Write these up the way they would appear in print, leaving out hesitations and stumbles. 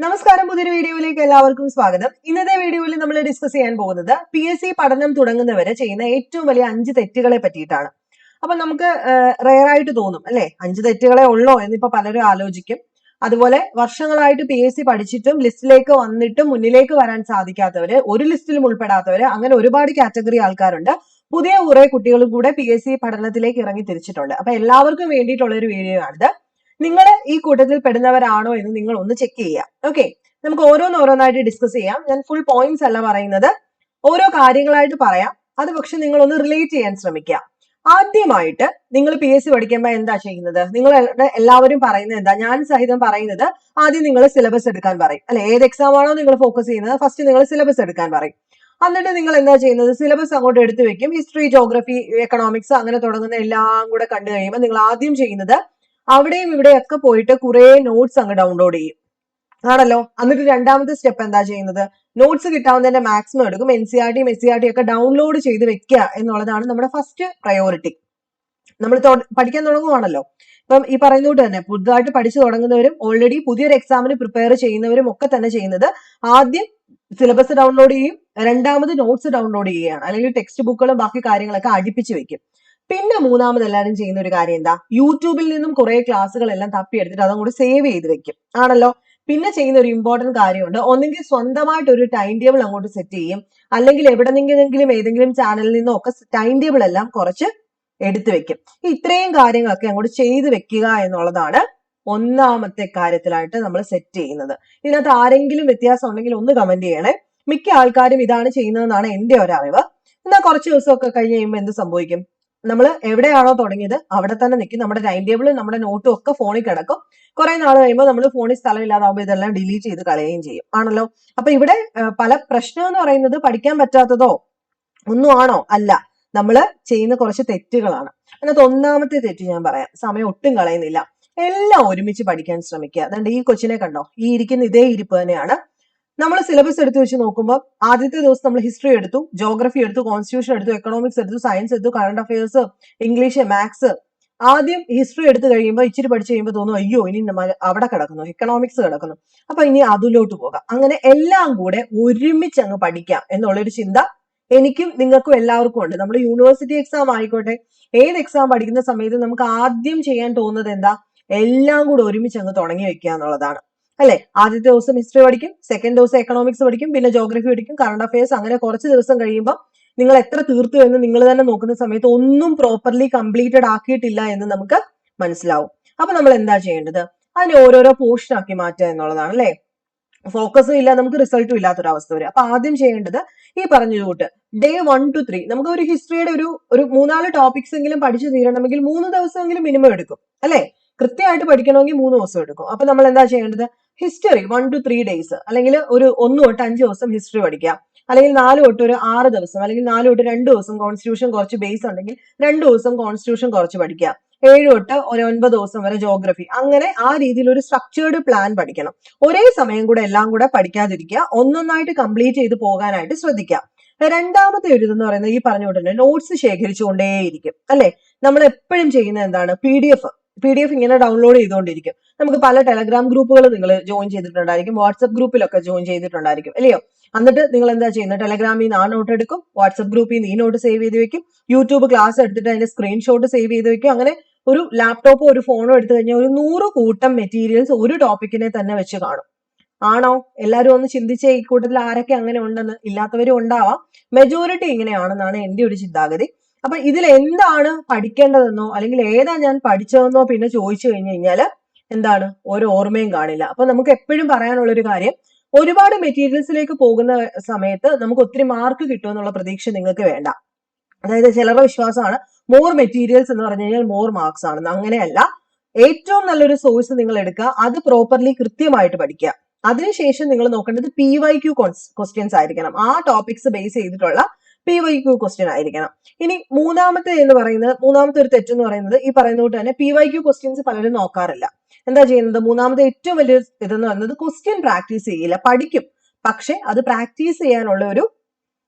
നമസ്കാരം, പുതിയൊരു വീഡിയോയിലേക്ക് എല്ലാവർക്കും സ്വാഗതം. ഇന്നത്തെ വീഡിയോയിൽ നമ്മൾ ഡിസ്കസ് ചെയ്യാൻ പോകുന്നത് PSC പഠനം തുടങ്ങുന്നവരെ ചെയ്യുന്ന ഏറ്റവും വലിയ 5 തെറ്റുകളെ പറ്റിയിട്ടാണ്. അപ്പൊ നമുക്ക് റെയർ ആയിട്ട് തോന്നും അല്ലെ, 5 തെറ്റുകളെ ഉള്ളോ എന്നിപ്പോ പലരും ആലോചിക്കും. അതുപോലെ വർഷങ്ങളായിട്ട് PSC പഠിച്ചിട്ടും ലിസ്റ്റിലേക്ക് വന്നിട്ടും മുന്നിലേക്ക് വരാൻ സാധിക്കാത്തവര്, ഒരു ലിസ്റ്റിലും ഉൾപ്പെടാത്തവര്, അങ്ങനെ ഒരുപാട് കാറ്റഗറി ആൾക്കാരുണ്ട്. പുതിയ കുറെ കുട്ടികളും കൂടെ PSC പഠനത്തിലേക്ക് ഇറങ്ങി തിരിച്ചിട്ടുണ്ട്. അപ്പൊ എല്ലാവർക്കും വേണ്ടിയിട്ടുള്ള ഒരു വീഡിയോ ആണിത്. നിങ്ങൾ ഈ കൂട്ടത്തിൽ പെടുന്നവരാണോ എന്ന് നിങ്ങൾ ഒന്ന് ചെക്ക് ചെയ്യാം. ഓക്കെ, നമുക്ക് ഓരോന്നായിട്ട് ഡിസ്കസ് ചെയ്യാം. ഞാൻ ഫുൾ പോയിന്റ്സ് അല്ല പറയുന്നത്, ഓരോ കാര്യങ്ങളായിട്ട് പറയാം. അത് പക്ഷെ നിങ്ങൾ ഒന്ന് റിലേറ്റ് ചെയ്യാൻ ശ്രമിക്കുക. ആദ്യമായിട്ട് നിങ്ങൾ PSC പഠിക്കുമ്പോൾ എന്താ ചെയ്യുന്നത്? നിങ്ങൾ എല്ലാവരും പറയുന്നത് എന്താ, ഞാൻ സഹിതം പറയുന്നത്, ആദ്യം നിങ്ങൾ സിലബസ് എടുക്കാൻ പറയും അല്ലെ. ഏത് എക്സാം ആണോ നിങ്ങൾ ഫോക്കസ് ചെയ്യുന്നത്, ഫസ്റ്റ് നിങ്ങൾ സിലബസ് എടുക്കാൻ പറയും. എന്നിട്ട് നിങ്ങൾ എന്താ ചെയ്യുന്നത്, സിലബസ് അങ്ങോട്ട് എടുത്തു വെക്കും. ഹിസ്റ്ററി, ജോഗ്രഫി, എക്കണോമിക്സ് അങ്ങനെ തുടങ്ങുന്ന എല്ലാം കൂടെ കണ്ടു കഴിയുമ്പോൾ നിങ്ങൾ ആദ്യം ചെയ്യുന്നത് അവിടെയും ഇവിടെയൊക്കെ പോയിട്ട് കുറെ നോട്ട്സ് അങ്ങ് ഡൗൺലോഡ് ചെയ്യും ആണല്ലോ. എന്നിട്ട് രണ്ടാമത്തെ സ്റ്റെപ്പ് എന്താ ചെയ്യുന്നത്, നോട്ട്സ് കിട്ടാവുന്നതിന്റെ മാക്സിമം എടുക്കും. NCERT, SCERT ഒക്കെ ഡൗൺലോഡ് ചെയ്ത് വെക്കുക എന്നുള്ളതാണ് നമ്മുടെ ഫസ്റ്റ് പ്രയോറിറ്റി. നമ്മൾ പഠിക്കാൻ തുടങ്ങുവാണല്ലോ. ഇപ്പം ഈ പറയുന്നതുകൊണ്ട് തന്നെ പുതുതായിട്ട് പഠിച്ചു തുടങ്ങുന്നവരും ഓൾറെഡി പുതിയൊരു എക്സാമിന് പ്രിപ്പയർ ചെയ്യുന്നവരും ഒക്കെ തന്നെ ചെയ്യുന്നത് ആദ്യം സിലബസ് ഡൗൺലോഡ് ചെയ്യും, രണ്ടാമത് നോട്ട്സ് ഡൗൺലോഡ് ചെയ്യുകയാണ്. അല്ലെങ്കിൽ ടെക്സ്റ്റ് ബുക്കുകളും ബാക്കി കാര്യങ്ങളൊക്കെ അടുപ്പിച്ച് വെക്കും. പിന്നെ മൂന്നാമത് എല്ലാവരും ചെയ്യുന്ന ഒരു കാര്യം എന്താ, യൂട്യൂബിൽ നിന്നും കുറെ ക്ലാസ്സുകളെല്ലാം തപ്പിയെടുത്തിട്ട് അതങ്ങോട്ട് സേവ് ചെയ്ത് വെക്കും ആണല്ലോ. പിന്നെ ചെയ്യുന്ന ഒരു ഇമ്പോർട്ടന്റ് കാര്യമുണ്ട്, ഒന്നെങ്കിൽ സ്വന്തമായിട്ട് ഒരു ടൈം ടേബിൾ അങ്ങോട്ട് സെറ്റ് ചെയ്യും, അല്ലെങ്കിൽ എവിടെന്നെങ്കിലും ഏതെങ്കിലും ചാനലിൽ നിന്നോ ഒക്കെ ടൈം ടേബിൾ എല്ലാം കുറച്ച് എടുത്തു വെക്കും. ഇത്രയും കാര്യങ്ങളൊക്കെ അങ്ങോട്ട് ചെയ്തു വെക്കുക എന്നുള്ളതാണ് ഒന്നാമത്തെ കാര്യത്തിലായിട്ട് നമ്മൾ സെറ്റ് ചെയ്യുന്നത്. ഇതിനകത്ത് ആരെങ്കിലും വ്യത്യാസം ഉണ്ടെങ്കിൽ ഒന്ന് കമന്റ് ചെയ്യണേ. മിക്ക ആൾക്കാരും ഇതാണ് ചെയ്യുന്നതെന്നാണ് എന്റെ ഒരു അറിവ്. എന്നാൽ കുറച്ച് ദിവസമൊക്കെ കഴിഞ്ഞ് കഴിയുമ്പോൾ എന്ത് സംഭവിക്കും, നമ്മൾ എവിടെയാണോ തുടങ്ങിയത് അവിടെ തന്നെ നിൽക്കും. നമ്മുടെ ടൈം ടേബിളും നമ്മുടെ നോട്ടും ഒക്കെ ഫോണിൽ കിടക്കും. കുറെ നാൾ കഴിയുമ്പോൾ നമ്മൾ ഫോണിൽ സ്ഥലം ഇല്ലാതാവുമ്പോൾ ഇതെല്ലാം ഡിലീറ്റ് ചെയ്ത് കളയുകയും ചെയ്യും ആണല്ലോ. അപ്പൊ ഇവിടെ പല പ്രശ്നം എന്ന് പറയുന്നത് പഠിക്കാൻ പറ്റാത്തതോ ഒന്നും ആണോ അല്ല, നമ്മൾ ചെയ്യുന്ന കുറച്ച് തെറ്റുകളാണ്. അതിനകത്ത് ഒന്നാമത്തെ തെറ്റ് ഞാൻ പറയാം, സമയം ഒട്ടും കളയുന്നില്ല, എല്ലാം ഒരുമിച്ച് പഠിക്കാൻ ശ്രമിക്കുക. അതുകൊണ്ട് ഈ കൊച്ചിനെ കണ്ടോ, ഈ ഇരിക്കുന്ന ഇതേ ഇരിപ്പ് തന്നെയാണ്. നമ്മൾ സിലബസ് എടുത്ത് വെച്ച് നോക്കുമ്പോൾ ആദ്യത്തെ ദിവസം നമ്മൾ ഹിസ്റ്ററി എടുത്തു, ജോഗ്രഫി എടുത്തു, കോൺസ്റ്റിറ്റ്യൂഷൻ എടുത്തു, എക്കണോമിക്സ് എടുത്തു, സയൻസ് എടുത്തു, കറണ്ട് അഫയേഴ്സ്, ഇംഗ്ലീഷ്, മാത്സ്. ആദ്യം ഹിസ്റ്ററി എടുത്തു കഴിയുമ്പോൾ ഇച്ചിരി പഠിച്ചു കഴിയുമ്പോൾ തോന്നും അയ്യോ ഇനി അവിടെ കിടക്കുന്നു, എക്കണോമിക്സ് കിടക്കുന്നു, അപ്പൊ ഇനി അതിലോട്ട് പോകാം. അങ്ങനെ എല്ലാം കൂടെ ഒരുമിച്ച് അങ്ങ് പഠിക്കാം എന്നുള്ളൊരു ചിന്ത എനിക്കും നിങ്ങൾക്കും എല്ലാവർക്കും ഉണ്ട്. നമ്മൾ യൂണിവേഴ്സിറ്റി എക്സാം ആയിക്കോട്ടെ, ഏത് എക്സാം പഠിക്കുന്ന സമയത്ത് നമുക്ക് ആദ്യം ചെയ്യാൻ തോന്നുന്നത് എന്താ, എല്ലാം കൂടെ ഒരുമിച്ച് അങ്ങ് തുടങ്ങി വെക്കുക എന്നുള്ളതാണ് അല്ലെ. ആദ്യത്തെ ദിവസം ഹിസ്റ്ററി പഠിക്കും, സെക്കൻഡ് ദിവസം എക്കണോമിക്സ് പഠിക്കും, പിന്നെ ജോഗ്രഫി പഠിക്കും, കറണ്ട് അഫയേഴ്സ്. അങ്ങനെ കുറച്ച് ദിവസം കഴിയുമ്പോൾ നിങ്ങൾ എത്ര തീർത്തു എന്ന് നിങ്ങൾ തന്നെ നോക്കുന്ന സമയത്ത് ഒന്നും പ്രോപ്പർലി കംപ്ലീറ്റഡ് ആക്കിയിട്ടില്ല എന്ന് നമുക്ക് മനസ്സിലാവും. അപ്പൊ നമ്മൾ എന്താ ചെയ്യേണ്ടത്, അതിനെ ഓരോരോ പോർഷൻ ആക്കി മാറ്റുക എന്നുള്ളതാണ് അല്ലെ. ഫോക്കസും ഇല്ല, നമുക്ക് റിസൾട്ടും ഇല്ലാത്തൊരവസ്ഥ വരും. അപ്പൊ ആദ്യം ചെയ്യേണ്ടത് ഈ പറഞ്ഞതുകൂട്ട് ഡേ 1 to 3 നമുക്ക് ഒരു ഹിസ്റ്ററിയുടെ ഒരു 3-4 ടോപ്പിക്സ് എങ്കിലും പഠിച്ചു തീരണമെങ്കിൽ 3 ദിവസമെങ്കിലും മിനിമം എടുക്കും അല്ലെ. കൃത്യമായിട്ട് പഠിക്കണമെങ്കിൽ 3 ദിവസം എടുക്കും. അപ്പൊ നമ്മൾ എന്താ ചെയ്യേണ്ടത്, ഹിസ്റ്ററി 1 to 3 ഡേയ്സ്, അല്ലെങ്കിൽ ഒരു 1 തൊട്ട് 5 ദിവസം ഹിസ്റ്ററി പഠിക്കാം, അല്ലെങ്കിൽ 4 തൊട്ട് ഒരു 6 ദിവസം, അല്ലെങ്കിൽ 4 തൊട്ട് 2 ദിവസം കോൺസ്റ്റിറ്റ്യൂഷൻ കുറച്ച് ബേസ് ഉണ്ടെങ്കിൽ 2 ദിവസം കോൺസ്റ്റിറ്റ്യൂഷൻ കുറച്ച് പഠിക്കാം, 7 തൊട്ട് ഒരു 9 ദിവസം വരെ ജോഗ്രഫി. അങ്ങനെ ആ രീതിയിൽ ഒരു സ്ട്രക്ചേർഡ് പ്ലാൻ പഠിക്കണം. ഒരേ സമയം കൂടെ എല്ലാം കൂടെ പഠിക്കാതിരിക്കുക, ഒന്നൊന്നായിട്ട് കംപ്ലീറ്റ് ചെയ്ത് പോകാനായിട്ട് ശ്രദ്ധിക്കുക. രണ്ടാമത്തെ ഒരു ഇതെന്ന് പറയുന്നത് ഈ പറഞ്ഞുകൊണ്ട് നോട്ട്സ് ശേഖരിച്ചുകൊണ്ടേയിരിക്കും അല്ലെ. നമ്മൾ എപ്പോഴും ചെയ്യുന്നത് എന്താണ്, PDF ഇങ്ങനെ ഡൗൺലോഡ് ചെയ്തുകൊണ്ടിരിക്കും. നമുക്ക് പല ടെലഗ്രാം ഗ്രൂപ്പുകൾ നിങ്ങൾ ജോയിൻ ചെയ്തിട്ടുണ്ടായിരിക്കും, വാട്സപ്പ് ഗ്രൂപ്പിലൊക്കെ ജോയിൻ ചെയ്തിട്ടുണ്ടായിരിക്കും അല്ലയോ. എന്നിട്ട് നിങ്ങൾ എന്താ ചെയ്യുന്നത്, ടെലഗ്രാമിൽ നിന്ന് ആ നോട്ട് എടുക്കും, വാട്സപ്പ് ഗ്രൂപ്പിൽ നിന്ന് ഈ നോട്ട് സേവ് ചെയ്ത് വെക്കും, യൂട്യൂബ് ക്ലാസ് എടുത്തിട്ട് അതിന്റെ സ്ക്രീൻഷോട്ട് സേവ് ചെയ്ത് വെക്കും. അങ്ങനെ ഒരു ലാപ്ടോപ്പോ ഒരു ഫോണോ എടുത്തു കഴിഞ്ഞാൽ ഒരു 100 കൂട്ടം മെറ്റീരിയൽസ് ഒരു ടോപ്പിക്കിനെ തന്നെ വെച്ച് കാണും. ആണോ? എല്ലാവരും ഒന്ന് ചിന്തിച്ചേ, ഈ കൂട്ടത്തിൽ ആരൊക്കെ അങ്ങനെ ഉണ്ടെന്ന്. ഇല്ലാത്തവരും ഉണ്ടാവാം, മെജോറിറ്റി ഇങ്ങനെയാണെന്നാണ് എന്റെ ഒരു ചിന്താഗതി. അപ്പൊ ഇതിൽ എന്താണ് പഠിക്കേണ്ടതെന്നോ അല്ലെങ്കിൽ ഏതാ ഞാൻ പഠിച്ചതെന്നോ പിന്നെ ചോദിച്ചു കഴിഞ്ഞു കഴിഞ്ഞാൽ എന്താണ്, ഒരു ഓർമ്മയും കാണില്ല. അപ്പൊ നമുക്ക് എപ്പോഴും പറയാനുള്ള ഒരു കാര്യം, ഒരുപാട് മെറ്റീരിയൽസിലേക്ക് പോകുന്ന സമയത്ത് നമുക്ക് ഒത്തിരി മാർക്ക് കിട്ടുമെന്നുള്ള പ്രതീക്ഷ നിങ്ങൾക്ക് വേണ്ട. അതായത് ചിലരുടെ വിശ്വാസമാണ് മോർ മെറ്റീരിയൽസ് എന്ന് പറഞ്ഞു കഴിഞ്ഞാൽ മോർ മാർക്സ് ആണെന്ന്. അങ്ങനെയല്ല. ഏറ്റവും നല്ലൊരു സോഴ്സ് നിങ്ങൾ എടുക്കുക, അത് പ്രോപ്പർലി കൃത്യമായിട്ട് പഠിക്കുക. അതിനുശേഷം നിങ്ങൾ നോക്കേണ്ടത് PYQ ക്വസ്റ്റ്യൻസ് ആയിരിക്കണം. ആ ടോപ്പിക്സ് ബേസ് ചെയ്തിട്ടുള്ള PYQ ക്വസ്റ്റ്യൻ ആയിരിക്കണം. ഇനി മൂന്നാമത്തെ ഒരു തെറ്റെന്ന് പറയുന്നത് ഈ പറയുന്ന കൊണ്ട് തന്നെ PYQ ക്വസ്റ്റ്യൻസ് പലരും നോക്കാറില്ല. എന്താ ചെയ്യുന്നത്, മൂന്നാമത്തെ ഏറ്റവും വലിയ ഇതെന്ന് പറയുന്നത് ക്വസ്റ്റ്യൻ പ്രാക്ടീസ് ചെയ്യില്ല. പഠിക്കും, പക്ഷെ അത് പ്രാക്ടീസ് ചെയ്യാനുള്ള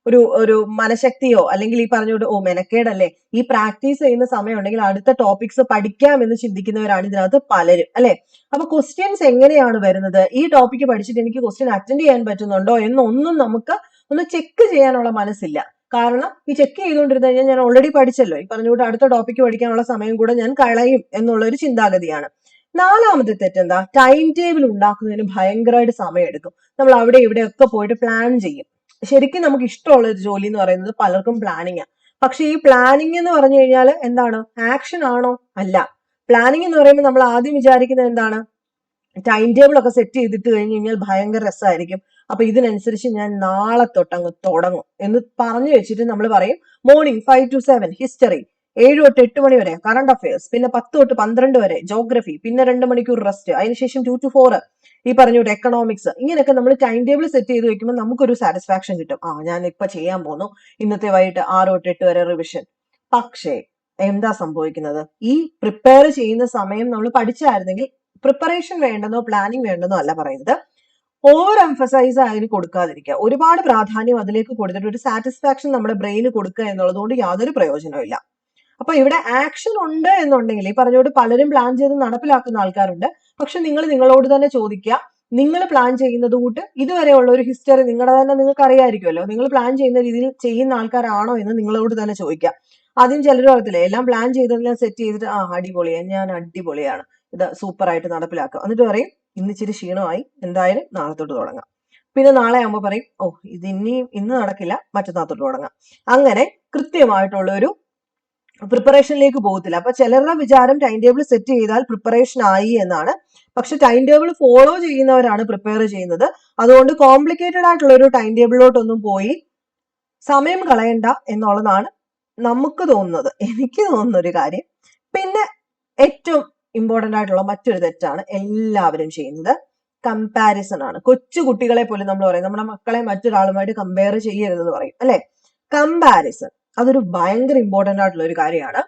ഒരു മനഃശക്തിയോ അല്ലെങ്കിൽ ഈ പറഞ്ഞോട്ട് മെനക്കേടല്ലേ, ഈ പ്രാക്ടീസ് ചെയ്യുന്ന സമയം ഉണ്ടെങ്കിൽ അടുത്ത ടോപ്പിക്സ് പഠിക്കാം എന്ന് ചിന്തിക്കുന്നവരാണ് ഇതിനകത്ത് പലരും, അല്ലെ? അപ്പൊ ക്വസ്റ്റ്യൻസ് എങ്ങനെയാണ് വരുന്നത്, ഈ ടോപ്പിക്ക് പഠിച്ചിട്ട് എനിക്ക് ക്വസ്റ്റ്യൻ അറ്റൻഡ് ചെയ്യാൻ പറ്റുന്നുണ്ടോ എന്നൊന്നും നമുക്ക് ഒന്ന് ചെക്ക് ചെയ്യാനുള്ള മനസ്സില്ല. കാരണം ഈ ചെക്ക് ചെയ്തുകൊണ്ടിരുന്നു കഴിഞ്ഞാൽ ഞാൻ ഓൾറെഡി പഠിച്ചല്ലോ, ഈ പറഞ്ഞുകൊണ്ട് അടുത്ത ടോപ്പിക്ക് പഠിക്കാനുള്ള സമയം കൂടെ ഞാൻ കളയും എന്നുള്ള ഒരു ചിന്താഗതിയാണ്. നാലാമത്തെ തെറ്റെന്താ, ടൈം ടേബിൾ ഉണ്ടാക്കുന്നതിന് ഭയങ്കരമായിട്ട് സമയം എടുക്കും. നമ്മൾ അവിടെ ഇവിടെയൊക്കെ പോയിട്ട് പ്ലാൻ ചെയ്യും. ശരിക്കും നമുക്ക് ഇഷ്ടമുള്ള ഒരു ജോലി എന്ന് പറയുന്നത് പലർക്കും പ്ലാനിങ് ആണ്. പക്ഷെ ഈ പ്ലാനിങ് എന്ന് പറഞ്ഞു കഴിഞ്ഞാൽ എന്താണ്, ആക്ഷൻ ആണോ? അല്ല. പ്ലാനിങ് എന്ന് പറയുമ്പോൾ നമ്മൾ ആദ്യം വിചാരിക്കുന്നത് എന്താണ്, ടൈം ടേബിൾ ഒക്കെ സെറ്റ് ചെയ്തിട്ട് കഴിഞ്ഞ് കഴിഞ്ഞാൽ ഭയങ്കര രസമായിരിക്കും, അപ്പൊ ഇതിനനുസരിച്ച് ഞാൻ നാളെ തൊട്ടങ്ങ് തുടങ്ങും എന്ന് പറഞ്ഞു വെച്ചിട്ട് നമ്മൾ പറയും മോർണിംഗ് 5 to 7 ഹിസ്റ്ററി, 7 തൊട്ട് 8 മണി വരെ കറണ്ട് അഫയേഴ്സ്, പിന്നെ 10 തൊട്ട് 12 വരെ ജോഗ്രഫി, പിന്നെ 2 മണിക്കൂർ റെസ്റ്റ്, അതിനുശേഷം 2 to 4 ഈ പറഞ്ഞോട്ട് എക്കണോമിക്സ്. ഇങ്ങനെയൊക്കെ നമ്മൾ ടൈം ടേബിൾ സെറ്റ് ചെയ്ത് വെക്കുമ്പോൾ നമുക്കൊരു സാറ്റിസ്ഫാക്ഷൻ കിട്ടും. ഞാൻ ഇപ്പൊ ചെയ്യാൻ പോകുന്നു, ഇന്നത്തെ വൈകിട്ട് 6 തൊട്ട് 8 വരെ റിവിഷൻ. പക്ഷേ എന്താ സംഭവിക്കുന്നത്, ഈ പ്രിപ്പയർ ചെയ്യുന്ന സമയം നമ്മൾ പഠിച്ചായിരുന്നെങ്കിൽ, പ്രിപ്പറേഷൻ വേണ്ടെന്നോ പ്ലാനിങ് വേണ്ടെന്നോ അല്ല പറയുന്നത്, ഓവർ എംഫസൈസ് അതിന് കൊടുക്കാതിരിക്കുക, ഒരുപാട് പ്രാധാന്യം അതിലേക്ക് കൊടുത്തിട്ട് ഒരു സാറ്റിസ്ഫാക്ഷൻ നമ്മുടെ ബ്രെയിന് കൊടുക്കുക എന്നുള്ളതുകൊണ്ട് യാതൊരു പ്രയോജനവും ഇല്ല. അപ്പൊ ഇവിടെ ആക്ഷൻ ഉണ്ട് എന്നുണ്ടെങ്കിൽ, ഈ പറഞ്ഞോട്ട് പലരും പ്ലാൻ ചെയ്ത് നടപ്പിലാക്കുന്ന ആൾക്കാരുണ്ട്. പക്ഷെ നിങ്ങൾ നിങ്ങളോട് തന്നെ ചോദിക്കുക, നിങ്ങൾ പ്ലാൻ ചെയ്യുന്നത് കൂട്ട് ഇതുവരെയുള്ള ഒരു ഹിസ്റ്ററി നിങ്ങളുടെ തന്നെ നിങ്ങൾക്ക് അറിയാമായിരിക്കുമല്ലോ, നിങ്ങൾ പ്ലാൻ ചെയ്യുന്ന രീതിയിൽ ചെയ്യുന്ന ആൾക്കാരാണോ എന്ന് നിങ്ങളോട് തന്നെ ചോദിക്കുക. ആദ്യം ചിലർ പറയത്തില്ലേ, എല്ലാം പ്ലാൻ ചെയ്തെല്ലാം സെറ്റ് ചെയ്തിട്ട് അടിപൊളിയാണ്, ഞാൻ അടിപൊളിയാണ്, ഇത് സൂപ്പർ ആയിട്ട് നടപ്പിലാക്കുക, എന്നിട്ട് പറയും ഇന്ന് ഇച്ചിരി ക്ഷീണമായി, എന്തായാലും നാളെ തൊട്ട് തുടങ്ങാം. പിന്നെ നാളെ ആകുമ്പോൾ പറയും ഇത് ഇന്ന് നടക്കില്ല, മറ്റന്നാൾ തൊട്ട് തുടങ്ങാം. അങ്ങനെ കൃത്യമായിട്ടുള്ള ഒരു പ്രിപ്പറേഷനിലേക്ക് പോകത്തില്ല. അപ്പൊ ചിലരുടെ വിചാരം ടൈം ടേബിൾ സെറ്റ് ചെയ്താൽ പ്രിപ്പറേഷൻ ആയി എന്നാണ്. പക്ഷെ ടൈം ടേബിൾ ഫോളോ ചെയ്യുന്നവരാണ് പ്രിപ്പയർ ചെയ്യുന്നത്. അതുകൊണ്ട് കോംപ്ലിക്കേറ്റഡ് ആയിട്ടുള്ള ഒരു ടൈം ടേബിളിലോട്ടൊന്നും പോയി സമയം കളയണ്ട എന്നുള്ളതാണ് നമുക്ക് തോന്നുന്നത്, എനിക്ക് തോന്നുന്ന ഒരു കാര്യം. പിന്നെ ഏറ്റവും ഇമ്പോർട്ടന്റ് ആയിട്ടുള്ള മറ്റൊരു തെറ്റാണ് എല്ലാവരും ചെയ്യുന്നത്, കമ്പാരിസൺ ആണ്. കൊച്ചു കുട്ടികളെ പോലും നമ്മൾ പറയും നമ്മുടെ മക്കളെ മറ്റൊരാളുമായിട്ട് കമ്പയർ ചെയ്യരുതെന്ന് പറയും, അല്ലെ? കമ്പാരിസൺ അതൊരു ഭയങ്കര ഇമ്പോർട്ടന്റ് ആയിട്ടുള്ള ഒരു കാര്യമാണ്.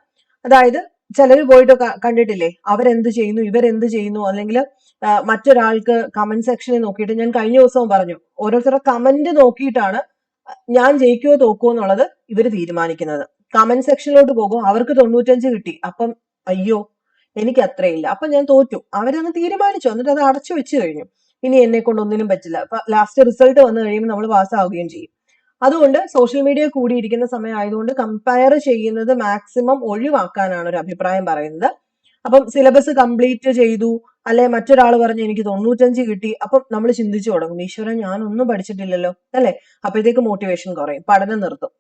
അതായത് ചിലർ പോയിട്ട് കണ്ടിട്ടില്ലേ, അവരെന്ത് ചെയ്യുന്നു ഇവരെന്ത് ചെയ്യുന്നു, അല്ലെങ്കിൽ മറ്റൊരാൾക്ക് കമന്റ് സെക്ഷനിൽ നോക്കിയിട്ട്, ഞാൻ കഴിഞ്ഞ ദിവസവും പറഞ്ഞു, ഓരോരുത്തരുടെ കമന്റ് നോക്കിയിട്ടാണ് ഞാൻ ജയിക്കുമോ തോക്കുമോ എന്നുള്ളത് ഇവർ തീരുമാനിക്കുന്നത്. കമന്റ് സെക്ഷനിലോട്ട് പോകും, അവർക്ക് 95 കിട്ടി, അപ്പം അയ്യോ എനിക്ക് അത്രയില്ല, അപ്പൊ ഞാൻ തോറ്റു, അവരങ്ങ് തീരുമാനിച്ചു, എന്നിട്ട് അത് അടച്ചു വെച്ച് കഴിഞ്ഞു, ഇനി എന്നെ കൊണ്ട് ഒന്നിനും പറ്റില്ല. അപ്പൊ ലാസ്റ്റ് റിസൾട്ട് വന്നു കഴിയുമ്പോൾ നമ്മൾ പാസ്സാവുകയും ചെയ്യും. അതുകൊണ്ട് സോഷ്യൽ മീഡിയ കൂടിയിരിക്കുന്ന സമയം ആയതുകൊണ്ട് കമ്പയർ ചെയ്യുന്നത് മാക്സിമം ഒഴിവാക്കാനാണ് ഒരു അഭിപ്രായം പറയുന്നത്. അപ്പം സിലബസ് കംപ്ലീറ്റ് ചെയ്തു, അല്ലെ മറ്റൊരാൾ പറഞ്ഞു എനിക്ക് 95 കിട്ടി, അപ്പം നമ്മൾ ചിന്തിച്ചു തുടങ്ങും ഈശ്വരൻ ഞാനൊന്നും പഠിച്ചിട്ടില്ലല്ലോ, അല്ലെ? അപ്പോഴത്തേക്ക് മോട്ടിവേഷൻ കുറയും, പഠനം നിർത്തും.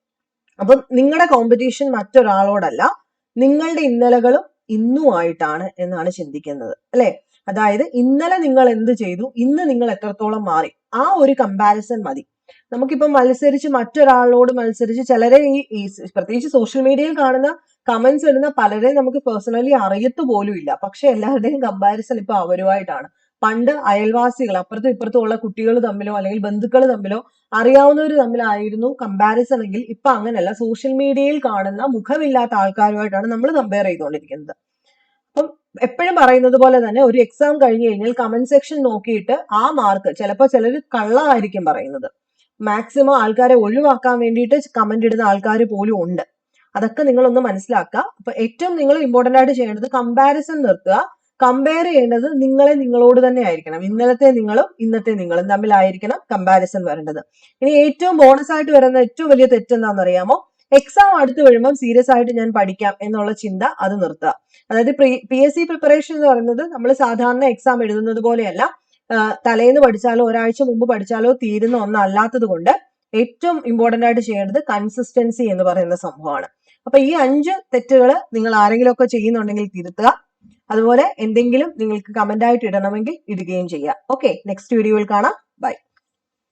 അപ്പം നിങ്ങളുടെ കോമ്പറ്റീഷൻ മറ്റൊരാളോടല്ല, നിങ്ങളുടെ ഇന്നലകളും ഇന്നുമായിട്ടാണ് എന്നാണ് ചിന്തിക്കുന്നത്, അല്ലെ? അതായത് ഇന്നലെ നിങ്ങൾ എന്ത് ചെയ്തു, ഇന്ന് നിങ്ങൾ എത്രത്തോളം മാറി, ആ ഒരു കമ്പാരിസൺ മതി. നമുക്കിപ്പം മത്സരിച്ച് മറ്റൊരാളോട് മത്സരിച്ച് ചിലരെ ഈ പ്രത്യേകിച്ച് സോഷ്യൽ മീഡിയയിൽ കാണുന്ന കമന്റ്സ് ഇടുന്ന പലരെയും നമുക്ക് പേഴ്സണലി അറിയത്തു പോലും ഇല്ല. പക്ഷെ എല്ലാവരുടെയും കമ്പാരിസൺ ഇപ്പൊ അവരുമായിട്ടാണ്. പണ്ട് അയൽവാസികൾ അപ്പുറത്തും ഇപ്പുറത്തും ഉള്ള കുട്ടികൾ തമ്മിലോ അല്ലെങ്കിൽ ബന്ധുക്കൾ തമ്മിലോ അറിയാവുന്നവർ തമ്മിലായിരുന്നു കമ്പാരിസൺ എങ്കിൽ ഇപ്പൊ അങ്ങനെയല്ല, സോഷ്യൽ മീഡിയയിൽ കാണുന്ന മുഖമില്ലാത്ത ആൾക്കാരുമായിട്ടാണ് നമ്മൾ കമ്പയർ ചെയ്തുകൊണ്ടിരിക്കുന്നത്. അപ്പം എപ്പോഴും പറയുന്നത് പോലെ തന്നെ ഒരു എക്സാം കഴിഞ്ഞു കഴിഞ്ഞാൽ കമന്റ് സെക്ഷൻ നോക്കിയിട്ട് ആ മാർക്ക്, ചിലപ്പോൾ ചിലർ കള്ളമായിരിക്കും പറയുന്നത്, മാക്സിമം ആൾക്കാരെ ഒഴിവാക്കാൻ വേണ്ടിയിട്ട് കമന്റ് ഇടുന്ന ആൾക്കാർ പോലും ഉണ്ട്. അതൊക്കെ നിങ്ങളൊന്ന് മനസ്സിലാക്കുക. അപ്പൊ ഏറ്റവും നിങ്ങൾ ഇമ്പോർട്ടന്റ് ആയിട്ട് ചെയ്യേണ്ടത് കമ്പാരിസൺ നിർത്തുക. കമ്പയർ ചെയ്യേണ്ടത് നിങ്ങളോട് തന്നെ ആയിരിക്കണം. ഇന്നലത്തെ നിങ്ങളും ഇന്നത്തെ നിങ്ങളും തമ്മിലായിരിക്കണം കമ്പാരിസൺ വരേണ്ടത്. ഇനി ഏറ്റവും ബോണസ് ആയിട്ട് വരുന്ന ഏറ്റവും വലിയ തെറ്റെന്താണെന്ന് അറിയാമോ? എക്സാം അടുത്ത് വരുമ്പം സീരിയസ് ആയിട്ട് ഞാൻ പഠിക്കാം എന്നുള്ള ചിന്ത അത് നിർത്തുക. അതായത് PSC പ്രിപ്പറേഷൻ എന്ന് പറയുന്നത് നമ്മൾ സാധാരണ എക്സാം എഴുതുന്നത് പോലെയല്ല, തലേന്ന് പഠിച്ചാലോ ഒരാഴ്ച മുമ്പ് പഠിച്ചാലോ തീരുന്ന ഒന്നല്ലാത്തത് കൊണ്ട് ഏറ്റവും ഇമ്പോർട്ടന്റ് ആയിട്ട് ചെയ്യേണ്ടത് കൺസിസ്റ്റൻസി എന്ന് പറയുന്ന സംഭവമാണ്. അപ്പൊ ഈ 5 തെറ്റുകൾ നിങ്ങൾ ആരെങ്കിലും ഒക്കെ ചെയ്യുന്നുണ്ടെങ്കിൽ തിരുത്തുക. അതുപോലെ എന്തെങ്കിലും നിങ്ങൾക്ക് കമന്റ് ആയിട്ട് ഇടണമെങ്കിൽ ഇടുകയും ചെയ്യുക. ഓക്കെ, നെക്സ്റ്റ് വീഡിയോയിൽ കാണാം. ബൈ.